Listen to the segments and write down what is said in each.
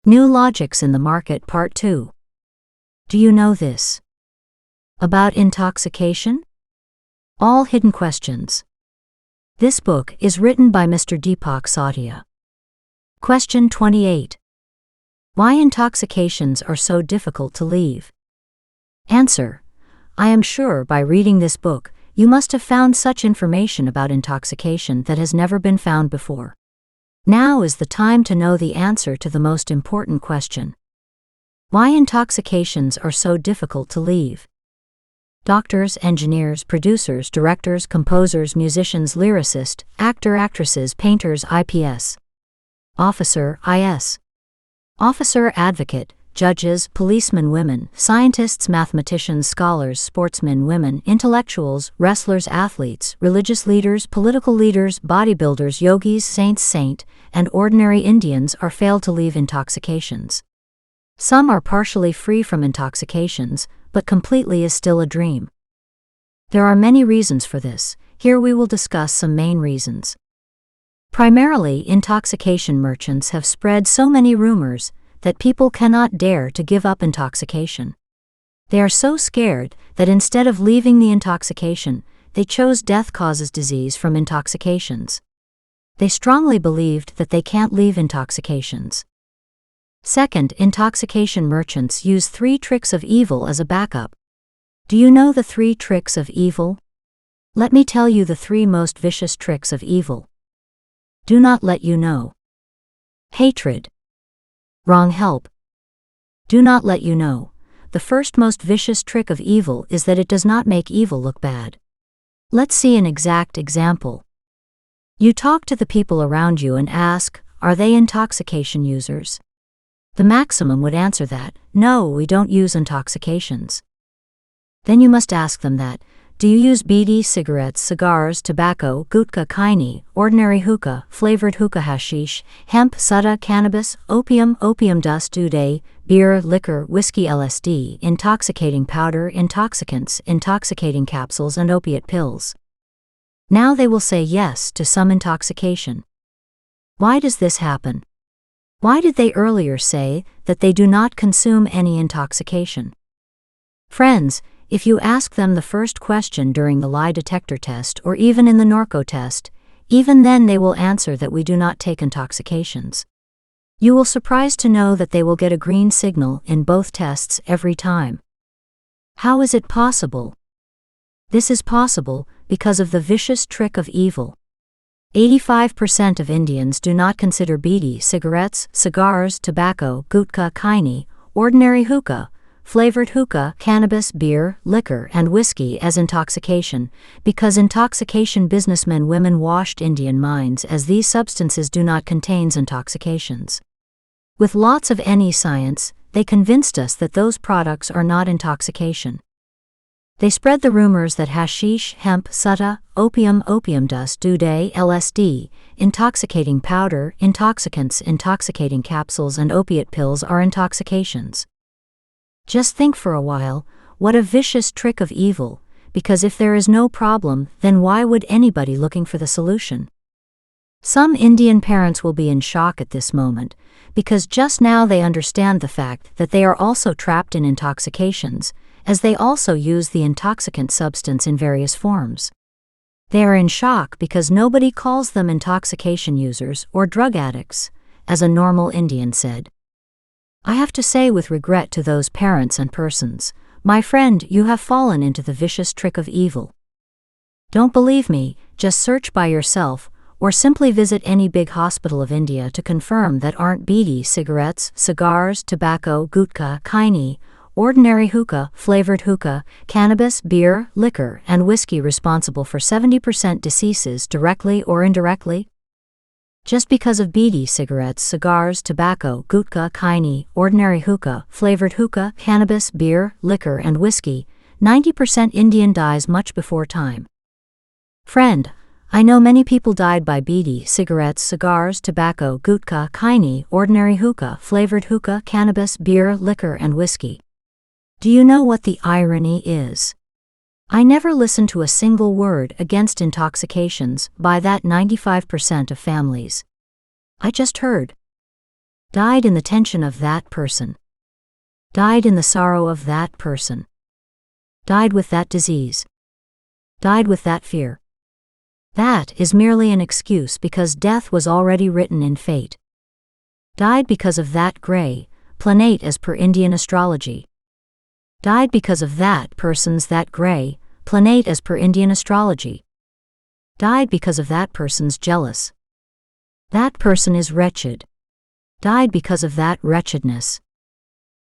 New Logics in the Market Part 2. Do you know this? About intoxication? All Hidden Questions. This book is written by Mr. Deepak Satya. Question 28. Why intoxications are so difficult to leave? Answer. I am sure by reading this book, you must have found such information about intoxication that has never been found before. Now is the time to know the answer to the most important question. Why intoxications are so difficult to leave? Doctors, engineers, producers, directors, composers, musicians, lyricists, actresses, painters, IPS. Officer, IS. Officer, advocate, judges, policemen, women, scientists, mathematicians, scholars, sportsmen, women, intellectuals, wrestlers, athletes, religious leaders, political leaders, bodybuilders, yogis, saints, and ordinary Indians are failed to leave intoxications. Some are partially free from intoxications, but completely is still a dream. There are many reasons for this. Here we will discuss some main reasons. Primarily, intoxication merchants have spread so many rumors that people cannot dare to give up intoxication. They are so scared that instead of leaving the intoxication, they chose death causes disease from intoxications. They strongly believed that they can't leave intoxications. Second, intoxication merchants use 3 tricks of evil as a backup. Do you know the 3 tricks of evil? Let me tell you the 3 most vicious tricks of evil. Do not let you know. Hatred. Wrong help. Do not let you know. The first most vicious trick of evil is that it does not make evil look bad. Let's see an exact example. You talk to the people around you and ask, are they intoxication users? The maximum would answer that, no, we don't use intoxications. Then you must ask them that, do you use bidi, cigarettes, cigars, tobacco, gutka, kaini, ordinary hookah, flavored hookah, hashish, hemp, sutta, cannabis, opium dust, uday, beer, liquor, whiskey, LSD, intoxicating powder, intoxicants, intoxicating capsules and opiate pills? Now they will say yes to some intoxication. Why does this happen? Why did they earlier say that they do not consume any intoxication? Friends, if you ask them the first question during the lie detector test or even in the narco test, even then they will answer that we do not take intoxications. You will surprised to know that they will get a green signal in both tests every time. How is it possible? This is possible because of the vicious trick of evil. 85% of Indians do not consider bidi, cigarettes, cigars, tobacco, gutka, kaini, ordinary hookah, flavored hookah, cannabis, beer, liquor, and whiskey as intoxication, because intoxication businessmen women washed Indian minds as these substances do not contain intoxications. With lots of any science, they convinced us that those products are not intoxication. They spread the rumors that hashish, hemp, sutta, opium dust, uday, LSD, intoxicating powder, intoxicants, intoxicating capsules and opiate pills are intoxications. Just think for a while, what a vicious trick of evil, because if there is no problem, then why would anybody looking for the solution? Some Indian parents will be in shock at this moment, because just now they understand the fact that they are also trapped in intoxications, as they also use the intoxicant substance in various forms. They are in shock because nobody calls them intoxication users or drug addicts, as a normal Indian said. I have to say with regret to those parents and persons, my friend, you have fallen into the vicious trick of evil. Don't believe me, just search by yourself, or simply visit any big hospital of India to confirm that aren't bidi, cigarettes, cigars, tobacco, gutka, kaini, ordinary hookah, flavored hookah, cannabis, beer, liquor, and whiskey responsible for 70% deceases directly or indirectly? Just because of bidi, cigarettes, cigars, tobacco, gutka, kaini, ordinary hookah, flavored hookah, cannabis, beer, liquor, and whiskey, 90% Indian dies much before time. Friend, I know many people died by bidi, cigarettes, cigars, tobacco, gutka, kaini, ordinary hookah, flavored hookah, cannabis, beer, liquor, and whiskey. Do you know what the irony is? I never listened to a single word against intoxications by that 95% of families. I just heard. Died in the tension of that person. Died in the sorrow of that person. Died with that disease. Died with that fear. That is merely an excuse because death was already written in fate. Died because of that gray planet as per Indian astrology. Died because of that person's that gray planet as per Indian astrology. Died because of that person's jealous. That person is wretched. Died because of that wretchedness.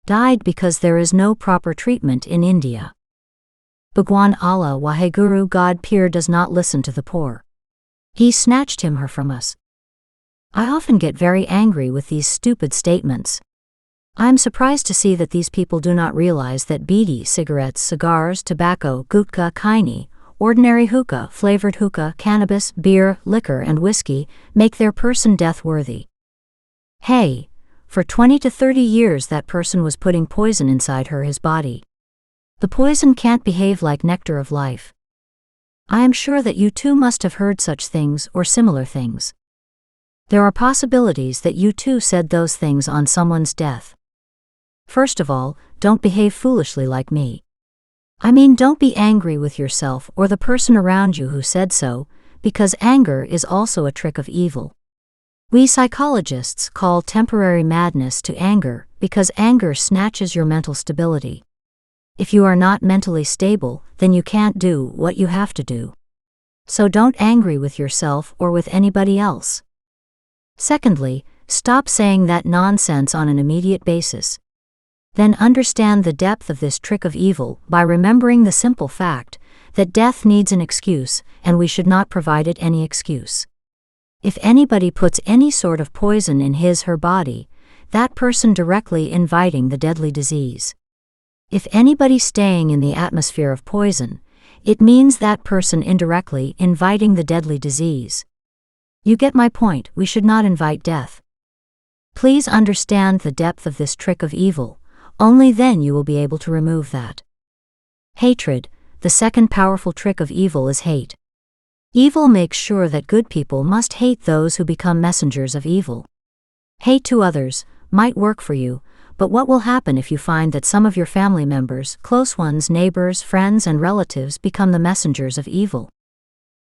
Died because there is no proper treatment in India. Bhagwan Allah Waheguru God Pir does not listen to the poor. He snatched him her from us. I often get very angry with these stupid statements. I am surprised to see that these people do not realize that bidi, cigarettes, cigars, tobacco, gutka, kaini, ordinary hookah, flavored hookah, cannabis, beer, liquor and whiskey make their person death-worthy. Hey, for 20 to 30 years that person was putting poison inside his body. The poison can't behave like nectar of life. I am sure that you too must have heard such things or similar things. There are possibilities that you too said those things on someone's death. First of all, don't behave foolishly like me. I mean, don't be angry with yourself or the person around you who said so, because anger is also a trick of evil. We psychologists call temporary madness to anger because anger snatches your mental stability. If you are not mentally stable, then you can't do what you have to do. So don't angry with yourself or with anybody else. Secondly, stop saying that nonsense on an immediate basis. Then understand the depth of this trick of evil by remembering the simple fact that death needs an excuse and we should not provide it any excuse. If anybody puts any sort of poison in her body, that person directly inviting the deadly disease. If anybody staying in the atmosphere of poison, it means that person indirectly inviting the deadly disease. You get my point, we should not invite death. Please understand the depth of this trick of evil, only then you will be able to remove that. Hatred, the second powerful trick of evil is hate. Evil makes sure that good people must hate those who become messengers of evil. Hate to others might work for you, but what will happen if you find that some of your family members, close ones, neighbors, friends and relatives become the messengers of evil?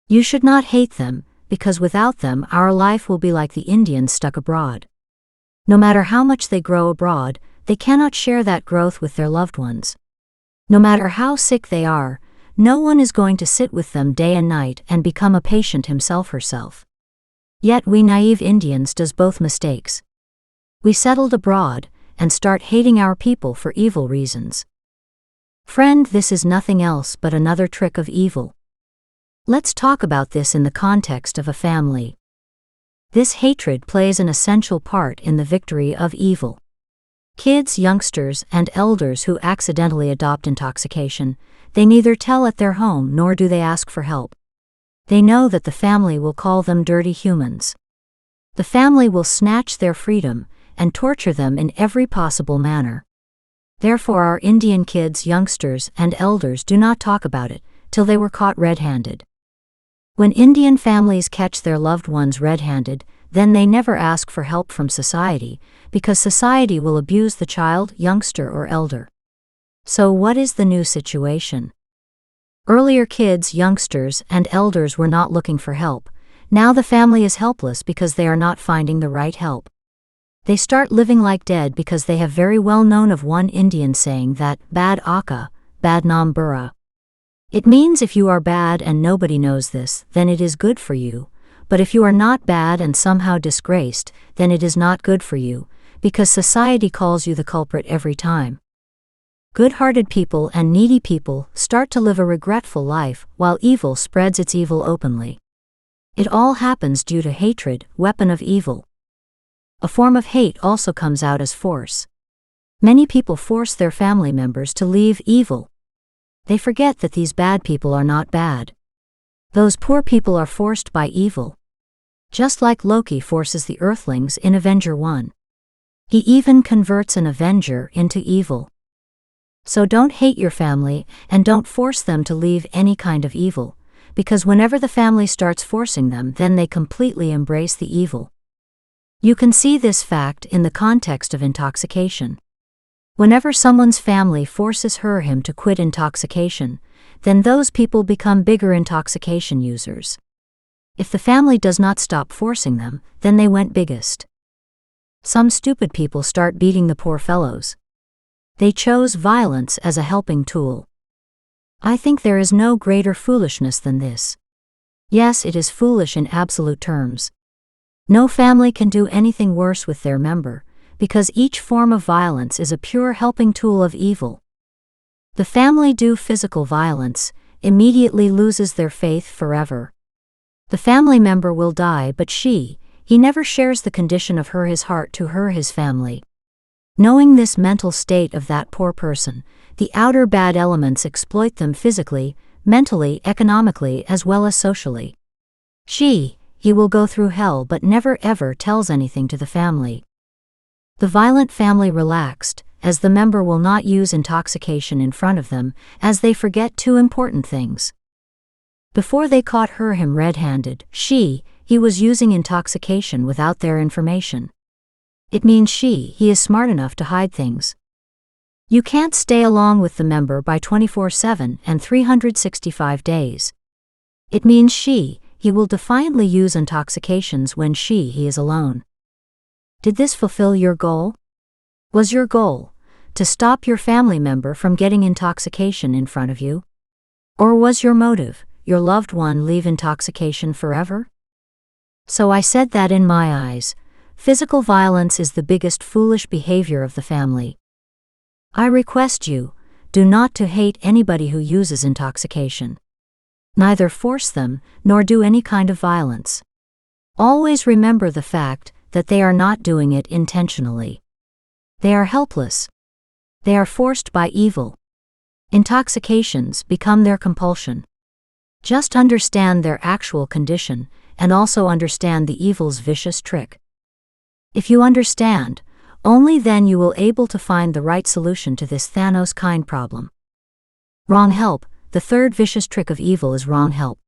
You should not hate them, because without them our life will be like the Indians stuck abroad. No matter how much they grow abroad, they cannot share that growth with their loved ones. No matter how sick they are, no one is going to sit with them day and night and become a patient himself herself. Yet we naive Indians does both mistakes. We settled abroad and start hating our people for evil reasons. Friend, this is nothing else but another trick of evil. Let's talk about this in the context of a family. This hatred plays an essential part in the victory of evil. Kids, youngsters, and elders who accidentally adopt intoxication, they neither tell at their home nor do they ask for help. They know that the family will call them dirty humans. The family will snatch their freedom and torture them in every possible manner. Therefore our Indian kids, youngsters, and elders do not talk about it till they were caught red-handed. When Indian families catch their loved ones red-handed, then they never ask for help from society, because society will abuse the child, youngster or elder. So what is the new situation? Earlier kids, youngsters, and elders were not looking for help. Now the family is helpless because they are not finding the right help. They start living like dead because they have very well known of one Indian saying that, bad akka, bad nam bura. It means if you are bad and nobody knows this, then it is good for you, but if you are not bad and somehow disgraced, then it is not good for you, because society calls you the culprit every time. Good-hearted people and needy people start to live a regretful life while evil spreads its evil openly. It all happens due to hatred, weapon of evil. A form of hate also comes out as force. Many people force their family members to leave evil. They forget that these bad people are not bad. Those poor people are forced by evil. Just like Loki forces the Earthlings in Avenger 1. He even converts an Avenger into evil. So don't hate your family and don't force them to leave any kind of evil, because whenever the family starts forcing them, then they completely embrace the evil. You can see this fact in the context of intoxication. Whenever someone's family forces her or him to quit intoxication, then those people become bigger intoxication users. If the family does not stop forcing them, then they went biggest. Some stupid people start beating the poor fellows. They chose violence as a helping tool. I think there is no greater foolishness than this. Yes, it is foolish in absolute terms. No family can do anything worse with their member, because each form of violence is a pure helping tool of evil. The family do physical violence, immediately loses their faith forever. The family member will die, but he never shares the condition of his heart to his family. Knowing this mental state of that poor person, the outer bad elements exploit them physically, mentally, economically, as well as socially. He will go through hell but never ever tells anything to the family. The violent family relaxed, as the member will not use intoxication in front of them, as they forget two important things. Before they caught him red-handed, he was using intoxication without their information. It means he is smart enough to hide things. You can't stay along with the member by 24/7 and 365 days. It means he will defiantly use intoxications when he is alone. Did this fulfill your goal? Was your goal to stop your family member from getting intoxication in front of you? Or was your motive, your loved one leave intoxication forever? So I said that in my eyes, physical violence is the biggest foolish behavior of the family. I request you, do not to hate anybody who uses intoxication. Neither force them, nor do any kind of violence. Always remember the fact that they are not doing it intentionally. They are helpless. They are forced by evil. Intoxications become their compulsion. Just understand their actual condition, and also understand the evil's vicious trick. If you understand, only then you will able to find the right solution to this Thanos kind problem. Wrong help. The third vicious trick of evil is wrong help.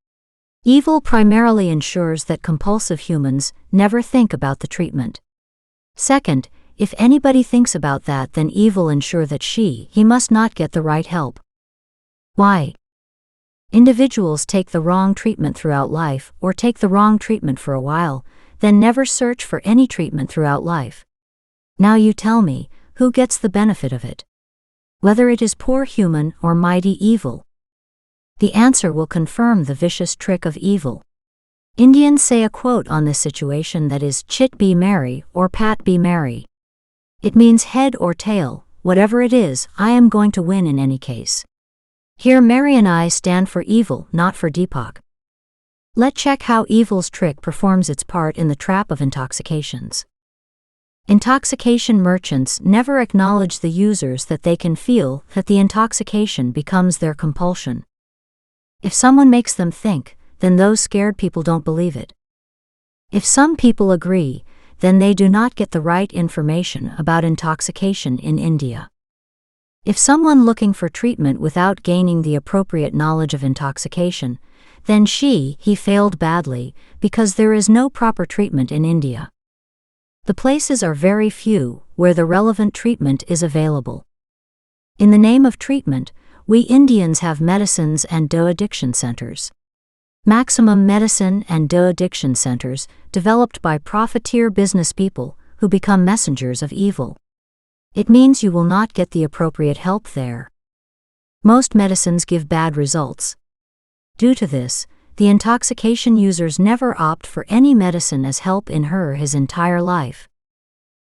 Evil primarily ensures that compulsive humans never think about the treatment. Second, if anybody thinks about that, then evil ensure that he must not get the right help. Why? Individuals take the wrong treatment throughout life, or take the wrong treatment for a while, then never search for any treatment throughout life. Now you tell me, who gets the benefit of it? Whether it is poor human or mighty evil. The answer will confirm the vicious trick of evil. Indians say a quote on this situation that is, "Chit be merry or pat be merry." It means head or tail, whatever it is, I am going to win in any case. Here Mary and I stand for evil, not for Deepak. Let's check how evil's trick performs its part in the trap of intoxications. Intoxication merchants never acknowledge the users that they can feel that the intoxication becomes their compulsion. If someone makes them think, then those scared people don't believe it. If some people agree, then they do not get the right information about intoxication in India. If someone looking for treatment without gaining the appropriate knowledge of intoxication, then he failed badly, because there is no proper treatment in India. The places are very few where the relevant treatment is available. In the name of treatment, we Indians have medicines and addiction centers. Maximum medicine and addiction centers developed by profiteer business people who become messengers of evil. It means you will not get the appropriate help there. Most medicines give bad results. Due to this, the intoxication users never opt for any medicine as help in his entire life.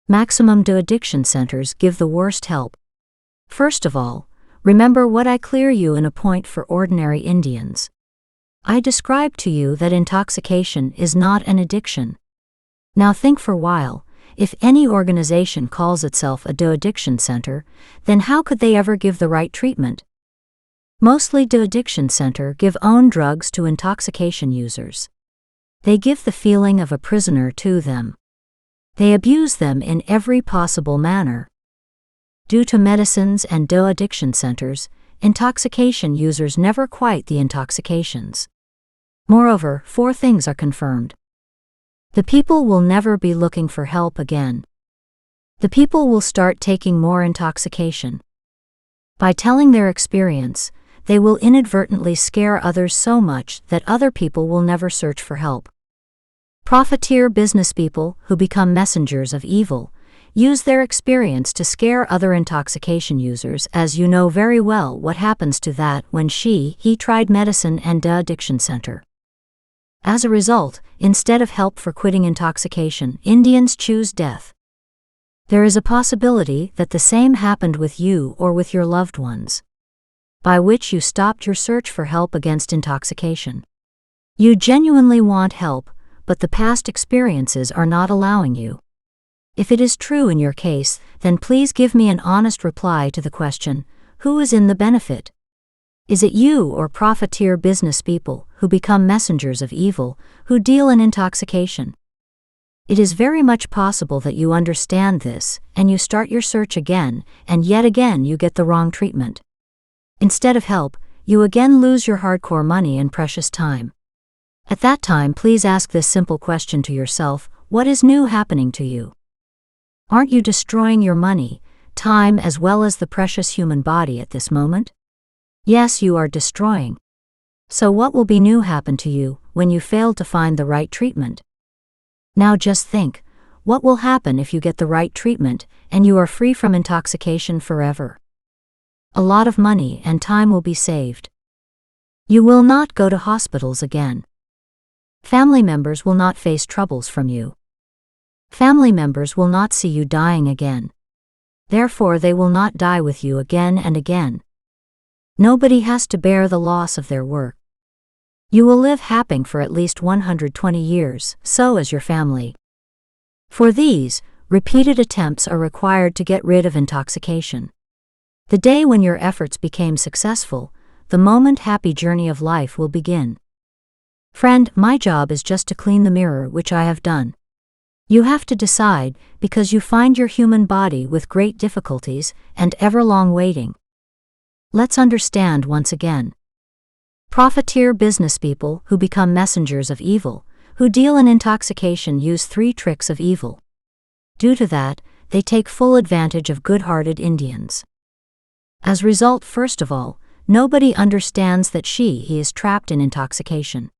Maximum addiction centers give the worst help. First of all, remember what I clear you in a point for ordinary Indians. I described to you that intoxication is not an addiction. Now think for a while, if any organization calls itself a addiction center, then how could they ever give the right treatment? Mostly addiction center give own drugs to intoxication users. They give the feeling of a prisoner to them. They abuse them in every possible manner. Due to medicines and addiction centers, intoxication users never quite the intoxications. Moreover, 4 things are confirmed. The people will never be looking for help again. The people will start taking more intoxication. By telling their experience, they will inadvertently scare others so much that other people will never search for help. Profiteer businesspeople who become messengers of evil use their experience to scare other intoxication users, as you know very well what happens to that when he tried medicine and the addiction center. As a result, instead of help for quitting intoxication, Indians choose death. There is a possibility that the same happened with you or with your loved ones, by which you stopped your search for help against intoxication. You genuinely want help, but the past experiences are not allowing you. If it is true in your case, then please give me an honest reply to the question, who is in the benefit? Is it you or profiteer business people who become messengers of evil, who deal in intoxication? It is very much possible that you understand this, and you start your search again, and yet again you get the wrong treatment. Instead of help, you again lose your hardcore money and precious time. At that time, please ask this simple question to yourself, what is new happening to you? Aren't you destroying your money, time as well as the precious human body at this moment? Yes, you are destroying. So what will be new happen to you when you fail to find the right treatment? Now just think, what will happen if you get the right treatment and you are free from intoxication forever? A lot of money and time will be saved. You will not go to hospitals again. Family members will not face troubles from you. Family members will not see you dying again. Therefore, they will not die with you again and again. Nobody has to bear the loss of their work. You will live happy for at least 120 years, so as your family. For these, repeated attempts are required to get rid of intoxication. The day when your efforts became successful, the moment happy journey of life will begin. Friend, my job is just to clean the mirror, which I have done. You have to decide, because you find your human body with great difficulties and ever-long waiting. Let's understand once again. Profiteer businesspeople who become messengers of evil, who deal in intoxication, use 3 tricks of evil. Due to that, they take full advantage of good-hearted Indians. As a result, first of all, nobody understands that he is trapped in intoxication.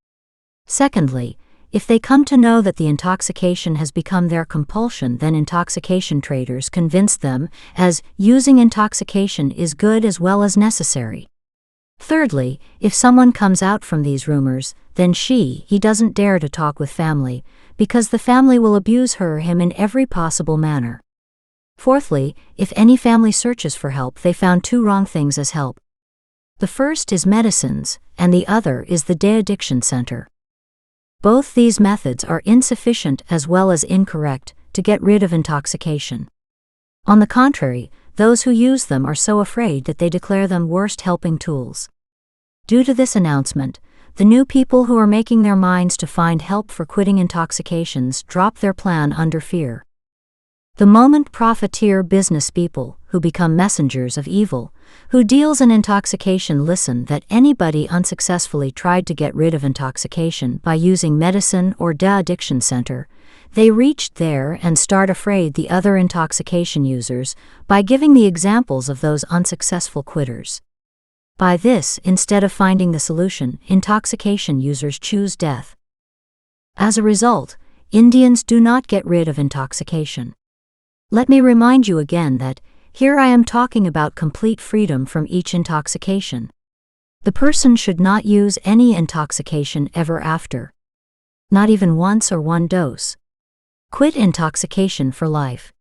Secondly, if they come to know that the intoxication has become their compulsion, then intoxication traders convince them as using intoxication is good as well as necessary. Thirdly, if someone comes out from these rumors, then he doesn't dare to talk with family, because the family will abuse him in every possible manner. Fourthly, if any family searches for help, they found 2 wrong things as help. The first is medicines, and the other is the de-addiction center. Both these methods are insufficient as well as incorrect to get rid of intoxication. On the contrary, those who use them are so afraid that they declare them worst helping tools. Due to this announcement, the new people who are making their minds to find help for quitting intoxications drop their plan under fear. The moment profiteer business people who become messengers of evil, who deals in intoxication, listen that anybody unsuccessfully tried to get rid of intoxication by using medicine or de-addiction center, they reached there and start afraid the other intoxication users by giving the examples of those unsuccessful quitters. By this, instead of finding the solution, intoxication users choose death. As a result, Indians do not get rid of intoxication. Let me remind you again that, here I am talking about complete freedom from each intoxication. The person should not use any intoxication ever after. Not even once or 1 dose. Quit intoxication for life.